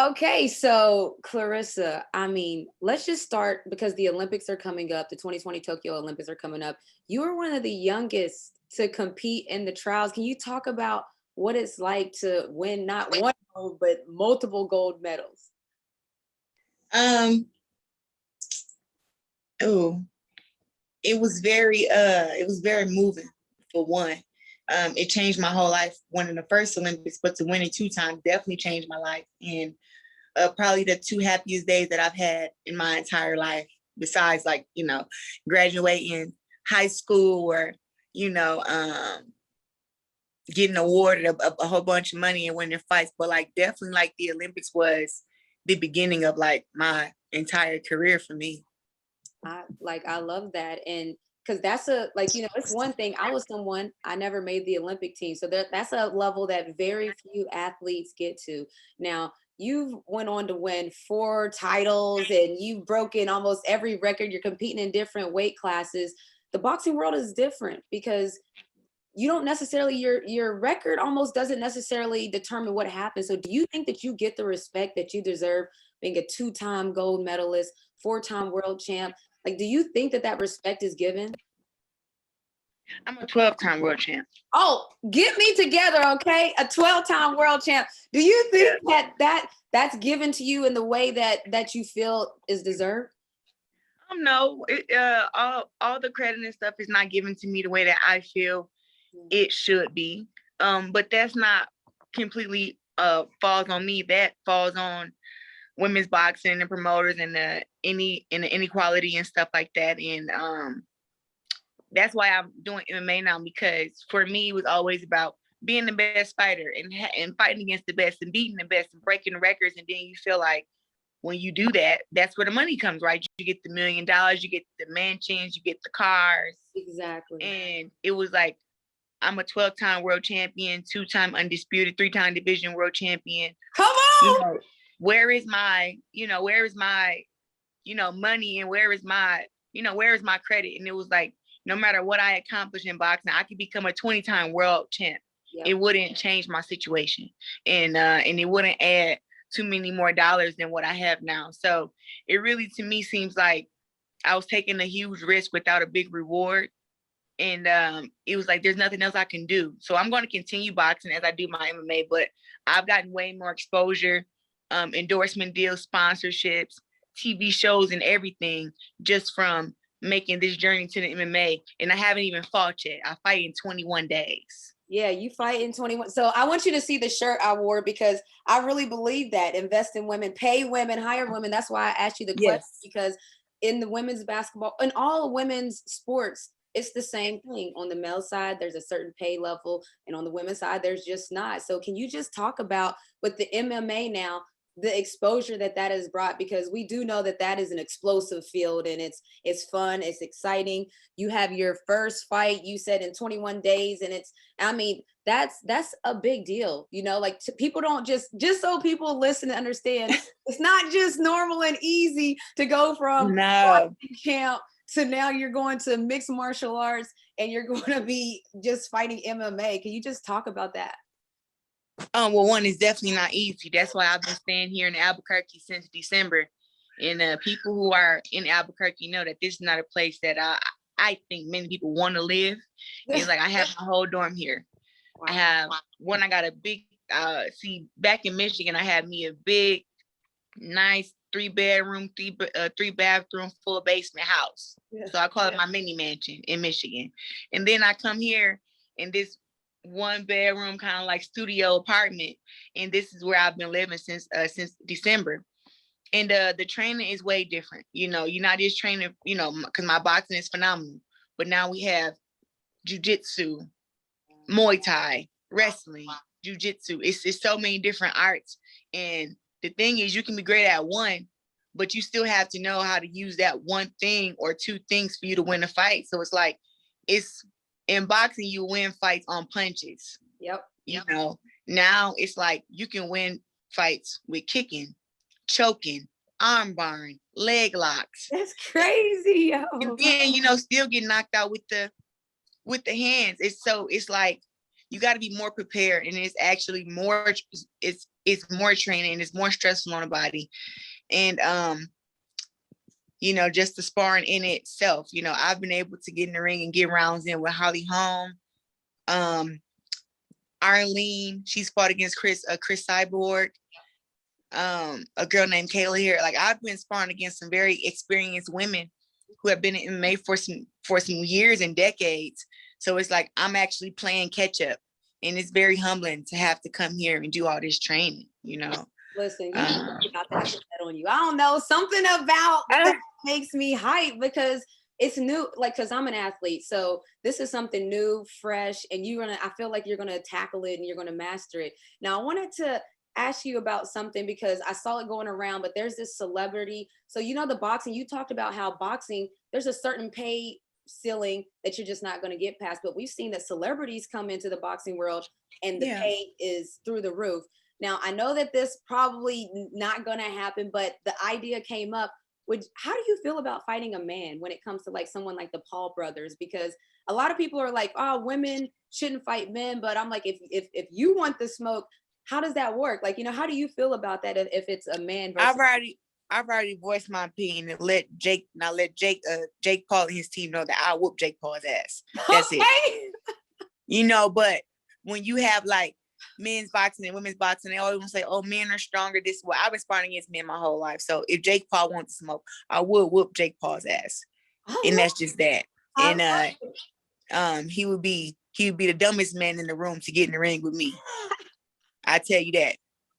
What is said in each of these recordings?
Okay, so Clarissa, I mean, let's just start because the Olympics are coming up. The 2020 Tokyo Olympics are coming up. You are one of the youngest to compete in the trials. Can you talk about what it's like to win not one gold, but multiple gold medals? Um, oh, it was very moving for one. It changed my whole life winning the first Olympics, but to win it two times definitely changed my life. And probably the two happiest days that I've had in my entire life, besides like, graduating high school or, you know, getting awarded a whole bunch of money and winning fights. But like definitely like the Olympics was the beginning of like my entire career for me. I love that. And because that's a like, it's one thing. I was someone I never made the Olympic team. So that's a level that very few athletes get to. Now, you've went on to win 4 titles and you've broken almost every record. You're competing in different weight classes. The boxing world is different because you don't necessarily your record almost doesn't necessarily determine what happens. So do you think that you get the respect that you deserve being a two-time gold medalist, four-time world champ? Like, do you think that that respect is given? I'm a 12-time world champ. Oh, get me together, okay? A 12-time world champ. Do you think that's given to you in the way that you feel is deserved? No, all the credit and stuff is not given to me the way that I feel it should be. But that's not completely falls on me. That falls on women's boxing and promoters and the inequality and stuff like that. And that's why I'm doing MMA now, because for me it was always about being the best fighter and fighting against the best and beating the best and breaking records. And then you feel like when you do that, that's where the money comes, right? You get the $1 million, you get the mansions, you get the cars. Exactly. And it was like, I'm a 12-time world champion, 2-time undisputed, 3-time division world champion. Come on! Where is my money, and where is my credit? And it was like, no matter what I accomplish in boxing, I could become a 20-time world champ. Yep. It wouldn't change my situation. And it wouldn't add too many more dollars than what I have now. So it really, to me, seems like I was taking a huge risk without a big reward. And it was like, there's nothing else I can do. So I'm going to continue boxing as I do my MMA, but I've gotten way more exposure, endorsement deals, sponsorships, TV shows, and everything just from making this journey to the MMA. And I haven't even fought yet. I fight in 21 days. Yeah, you fight in 21. So I want you to see the shirt I wore because I really believe that invest in women, pay women, hire women. That's why I asked you the question, because in the women's basketball and all women's sports, it's the same thing. On the male side, there's a certain pay level, and on the women's side, there's just not. So can you just talk about with the MMA now, the exposure that has brought? Because we do know that is an explosive field, and it's fun, it's exciting. You have your first fight, you said, in 21 days, and that's a big deal, like people don't just so people listen and understand. It's not just normal and easy to go from champ to now you're going to mixed martial arts and you're going to be just fighting MMA. Can you just talk about that? Well, one is definitely not easy. That's why I've been staying here in Albuquerque since December. And people who are in Albuquerque know that this is not a place that I think many people want to live. It's like I have my whole dorm here. Wow. I got a big, back in Michigan, I had me a big, nice 3-bedroom, 3-bathroom, full basement house. So I call it my mini mansion in Michigan. And then I come here in this 1-bedroom kind of like studio apartment, and this is where I've been living since December. And the training is way different. You're not just training, because my boxing is phenomenal, but now we have jiu-jitsu, Muay Thai, wrestling, jiu-jitsu. It's so many different arts. And the thing is, you can be great at one, but you still have to know how to use that one thing or two things for you to win a fight. So it's like, in boxing, you win fights on punches. Yep. Now it's like you can win fights with kicking, choking, arm barring, leg locks. That's crazy, yo. And then, still get knocked out with the hands. It's like you got to be more prepared, and it's actually more. It's it's more training, it's more stressful on the body. And you know, just the sparring in itself. You know, I've been able to get in the ring and get rounds in with Holly Holm, Arlene. She's fought against Chris Cyborg, a girl named Kayla here. Like, I've been sparring against some very experienced women who have been in MMA for some years and decades. So it's like I'm actually playing catch up, and it's very humbling to have to come here and do all this training. You know. Listen, you about that on you. I don't know, something about that makes me hype because it's new. Like, because I'm an athlete, so this is something new, fresh, and I feel like you're gonna tackle it and you're gonna master it. Now, I wanted to ask you about something because I saw it going around, but there's this celebrity. So, you know, the boxing, you talked about how boxing, there's a certain pay ceiling that you're just not going to get past. But we've seen that celebrities come into the boxing world and the pay is through the roof. Now, I know that this probably not going to happen, but the idea came up. How do you feel about fighting a man when it comes to like someone like the Paul brothers? Because a lot of people are like, oh, women shouldn't fight men. But I'm like, if you want the smoke, how does that work? Like, you know, how do you feel about that if it's a man versus? I've already voiced my opinion and let Jake Paul and his team know that I'll whoop Jake Paul's ass. That's it. You know, but when you have like men's boxing and women's boxing, they always want to say, oh, men are stronger. This is what I've been sparring against men my whole life. So if Jake Paul wants to smoke, I will whoop Jake Paul's ass. And that's just that. And he would be the dumbest man in the room to get in the ring with me. I tell you that.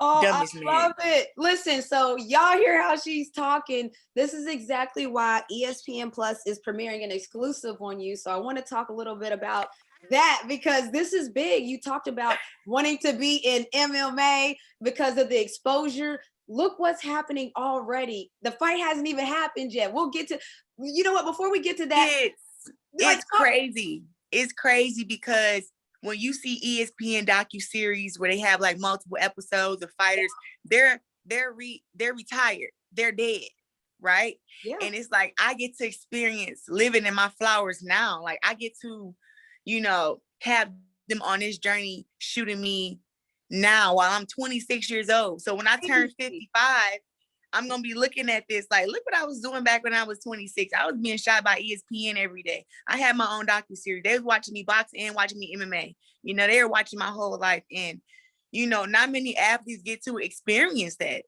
Oh, dumbest I love it. Listen, so y'all hear how she's talking. This is exactly why ESPN Plus is premiering an exclusive on you. So I want to talk a little bit about that because this is big. You talked about wanting to be in MMA because of the exposure. Look what's happening already. The fight hasn't even happened yet. We'll get to, you know what, before we get to that. It's crazy. It's crazy because when you see ESPN docuseries where they have like multiple episodes of fighters, they're retired, they're dead, right? Yeah. And it's like I get to experience living in my flowers now. Like I get to, you know, have them on this journey shooting me now while I'm 26 years old. So when I turn 55, I'm going to be looking at this like, look what I was doing back when I was 26. I was being shot by ESPN every day. I had my own docuseries. They was watching me box and watching me MMA. You know, they were watching my whole life. And, you know, not many athletes get to experience that.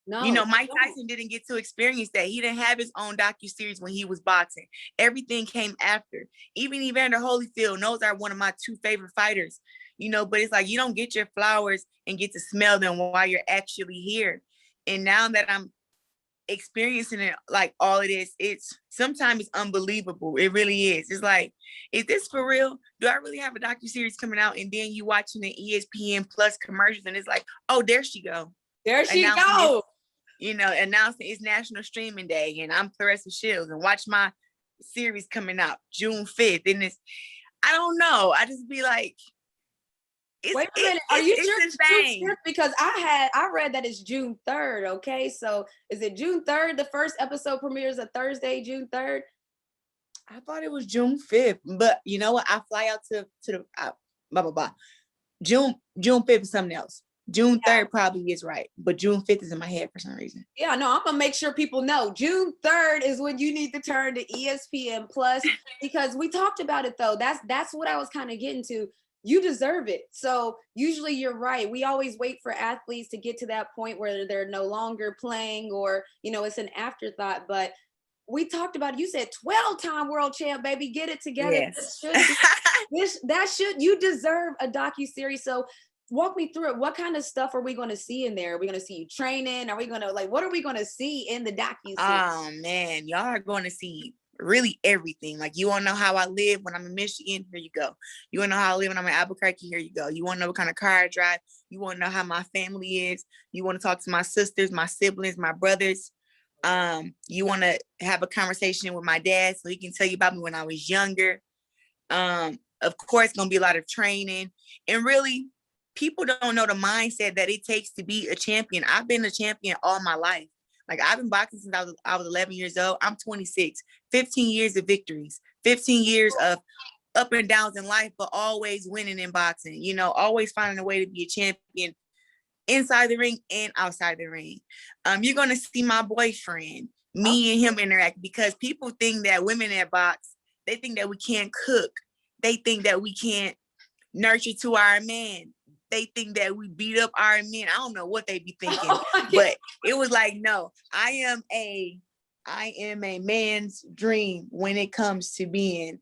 No, you know, Mike Tyson didn't get to experience that. He didn't have his own docuseries when he was boxing. Everything came after. Even Evander Holyfield, those are one of my two favorite fighters. You know, but it's like you don't get your flowers and get to smell them while you're actually here. And now that I'm experiencing it, like all it is, it's sometimes it's unbelievable. It really is. It's like, is this for real? Do I really have a docuseries coming out? And then you watching the ESPN Plus commercials, and it's like, oh, there she go. There she go. You know, announcing it's National Streaming Day, and I'm Claressa Shields, and watch my series coming out June 5th. And it's, I don't know. I just be like, wait a minute, are you sure? Because I read that it's June 3rd. Okay, so is it June 3rd? The first episode premieres a Thursday, June 3rd. I thought it was June 5th, but you know what? I fly out to the blah blah blah. June 5th is something else. June 3rd probably is right, but June 5th is in my head for some reason. Yeah, no, I'm gonna make sure people know June 3rd is when you need to turn to ESPN Plus because we talked about it though. That's what I was kind of getting to. You deserve it. So usually you're right. We always wait for athletes to get to that point where they're no longer playing or, you know, it's an afterthought. But we talked about, you said 12-time world champ, baby, get it together. Yes. You deserve a docuseries. So walk me through it. What kind of stuff are we going to see in there? Are we going to see you training? Are we going to what are we going to see in the docuseries? Oh man, y'all are going to see really everything. Like, you want to know how I live when I'm in Michigan? Here you go. You want to know how I live when I'm in Albuquerque? Here you go. You want to know what kind of car I drive? You want to know how my family is? You want to talk to my sisters, my siblings, my brothers? You want to have a conversation with my dad so he can tell you about me when I was younger? Of course, going to be a lot of training. And really, people don't know the mindset that it takes to be a champion. I've been a champion all my life. Like, I've been boxing since I was 11 years old. I'm 26, 15 years of victories, 15 years of up and downs in life, but always winning in boxing, you know, always finding a way to be a champion inside the ring and outside the ring. You're gonna see my boyfriend, me and him interact, because people think that women that box, they think that we can't cook. They think that we can't nurture to our man. They think that we beat up our men. I don't know what they be thinking, but it was like, no, I am a man's dream when it comes to being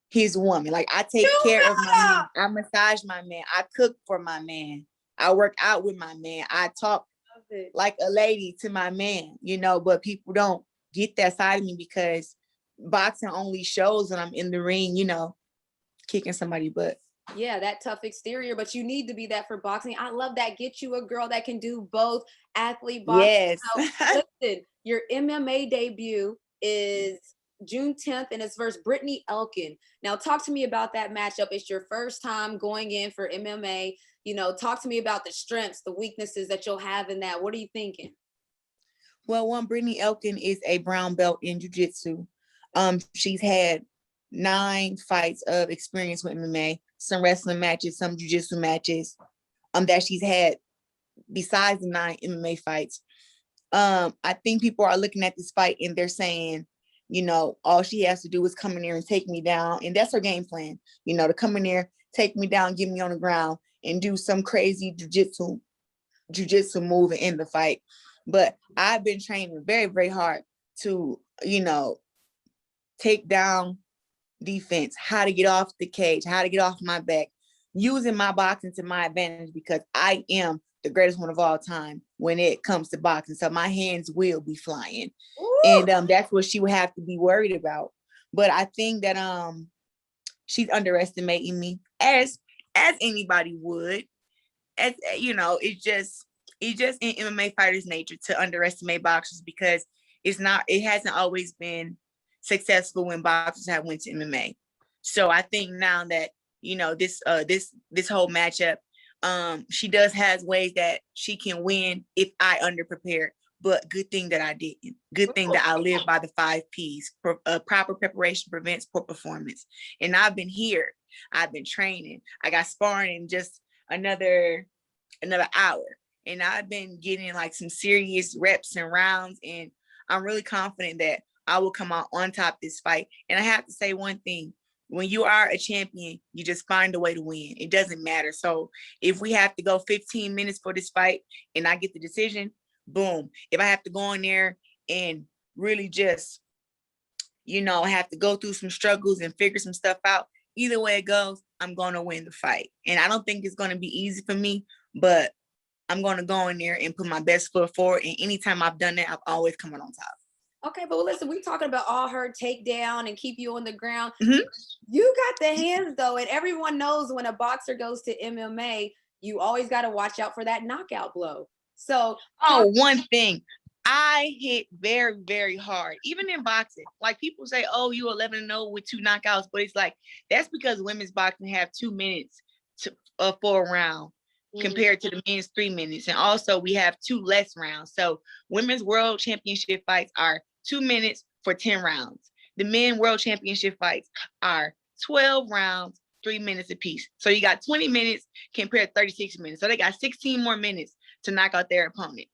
his woman. Like, I take care of my man. I massage my man. I cook for my man. I work out with my man. I talk like a lady to my man, you know, but people don't get that side of me because boxing only shows when I'm in the ring, you know, kicking somebody butt. Yeah, that tough exterior, but you need to be that for boxing. I love that. Get you a girl that can do both, athlete, boxing. Yes. So, listen, your MMA debut is June 10th and it's versus Brittany Elkin. Now, talk to me about that matchup. It's your first time going in for MMA. You know, talk to me about the strengths, the weaknesses that you'll have in that. What are you thinking? Well, one, Brittany Elkin is a brown belt in jiu-jitsu. She's had 9 fights of experience with MMA, some wrestling matches, some jiu-jitsu matches, that she's had besides the 9 MMA fights. I think people are looking at this fight and they're saying, you know, all she has to do is come in there and take me down. And that's her game plan, you know, to come in there, take me down, get me on the ground and do some crazy jiu-jitsu move and end the fight. But I've been training very, very hard to, you know, take down defense, how to get off the cage, how to get off my back, using my boxing to my advantage because I am the greatest one of all time when it comes to boxing. So my hands will be flying. Ooh. And that's what she would have to be worried about. But I think that she's underestimating me as anybody would. As you know, it's just in MMA fighters' nature to underestimate boxers because it hasn't always been successful when boxers have went to MMA. So I think now that, you know, this whole matchup, she does has ways that she can win if I underprepared. But good thing that I didn't. Good thing that I live by the 5 Ps. Proper preparation prevents poor performance. And I've been here. I've been training. I got sparring in just another hour. And I've been getting like some serious reps and rounds. And I'm really confident that I will come out on top this fight. And I have to say one thing. When you are a champion, you just find a way to win. It doesn't matter. So if we have to go 15 minutes for this fight and I get the decision, boom. If I have to go in there and really just, you know, have to go through some struggles and figure some stuff out, either way it goes, I'm going to win the fight. And I don't think it's going to be easy for me, but I'm going to go in there and put my best foot forward. And anytime I've done that, I've always come out on top. Okay, but listen, we're talking about all her takedown and keep you on the ground. Mm-hmm. You got the hands though, and everyone knows when a boxer goes to MMA, you always got to watch out for that knockout blow. So, one thing, I hit very, very hard, even in boxing. Like people say, oh, you 11-0 with 2 knockouts, but it's like that's because women's boxing have 2 minutes for a round. Compared to the men's 3 minutes. And also we have 2 less rounds. So women's world championship fights are 2 minutes for 10 rounds. The men world championship fights are 12 rounds, 3 minutes apiece. So you got 20 minutes compared to 36 minutes. So they got 16 more minutes to knock out their opponent.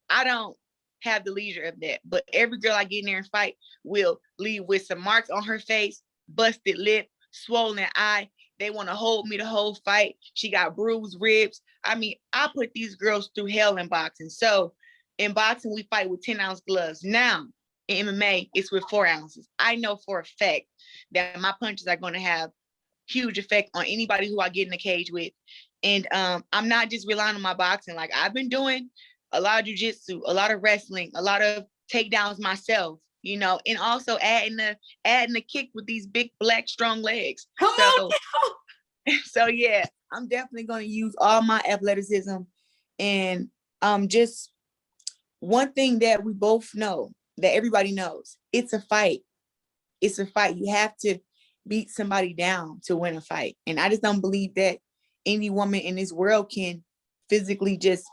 I don't have the leisure of that, but every girl I get in there and fight will leave with some marks on her face, busted lip, swollen eye. They want to hold me the whole fight. She got bruised ribs. I mean, I put these girls through hell in boxing. So in boxing, we fight with 10-ounce gloves. Now, in MMA, it's with 4 ounces. I know for a fact that my punches are going to have huge effect on anybody who I get in the cage with. And I'm not just relying on my boxing. Like I've been doing a lot of jiu-jitsu, a lot of wrestling, a lot of takedowns myself, you know, and also adding the kick with these big black strong legs. So yeah, I'm definitely going to use all my athleticism. And just one thing that we both know, that everybody knows, it's a fight. It's a fight. You have to beat somebody down to win a fight. And I just don't believe that any woman in this world can physically just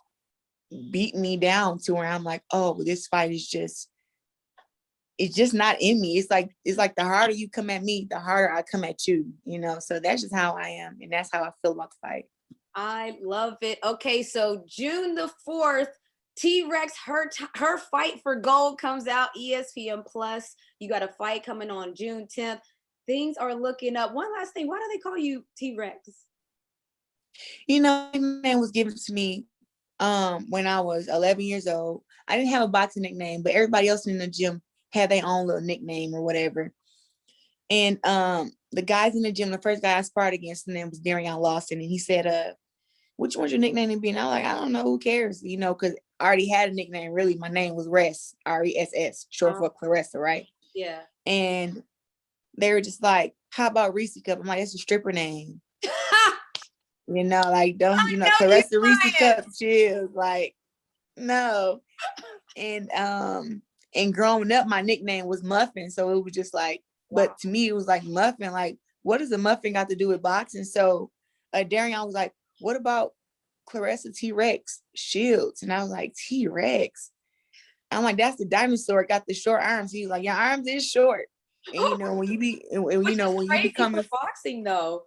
beat me down to where I'm like, oh, this fight is just, it's just not in me. It's like the harder you come at me, the harder I come at you, you know? So that's just how I am. And that's how I feel about the fight. I love it. Okay, so June the 4th, T-Rex, her fight for gold comes out, ESPN Plus. You got a fight coming on June 10th. Things are looking up. One last thing, why do they call you T-Rex? You know, nickname was given to me when I was 11 years old. I didn't have a boxing nickname, but everybody else in the gym had their own little nickname or whatever. And the guys in the gym, the first guy I sparred against, his name was Darion Lawson, and he said, which one's your nickname to be? And I was like, I don't know, who cares? You know, because I already had a nickname. Really, my name was Ress, R-E-S-S, short for Claressa, right? Yeah. And they were just like, how about Reese Cup? I'm like, that's a stripper name. You know, like, don't, you know, Claressa Reese Cup, chill. Like, no. And growing up, my nickname was Muffin. So it was just like, but to me, it was like Muffin. Like, what does a muffin got to do with boxing? So Darion was like, what about Claressa T-Rex Shields? And I was like, T-Rex? I'm like, that's the dinosaur, got the short arms. He was like, your arms is short. And you know, when you becoming boxing though.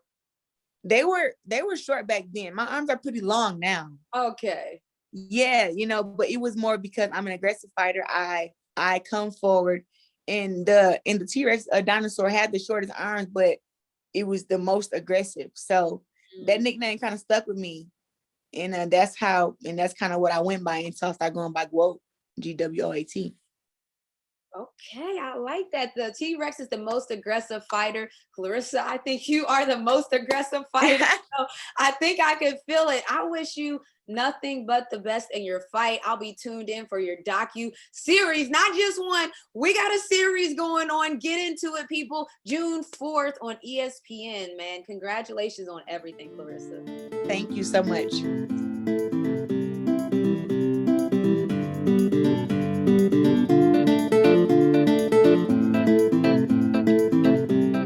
They were short back then. My arms are pretty long now. Okay. Yeah, you know, but it was more because I'm an aggressive fighter. I come forward, and the T-Rex, a dinosaur, had the shortest arms, but it was the most aggressive. So that nickname kind of stuck with me, and that's kind of what I went by until I started going by GWOAT, GWOAT. Okay, I like that. The T-Rex is the most aggressive fighter. Claressa, I think you are the most aggressive fighter. So I think I can feel it. I wish you nothing but the best in your fight. I'll be tuned in for your docu-series, not just one. We got a series going on. Get into it, people. June 4th on ESPN, man. Congratulations on everything, Claressa. Thank you so much.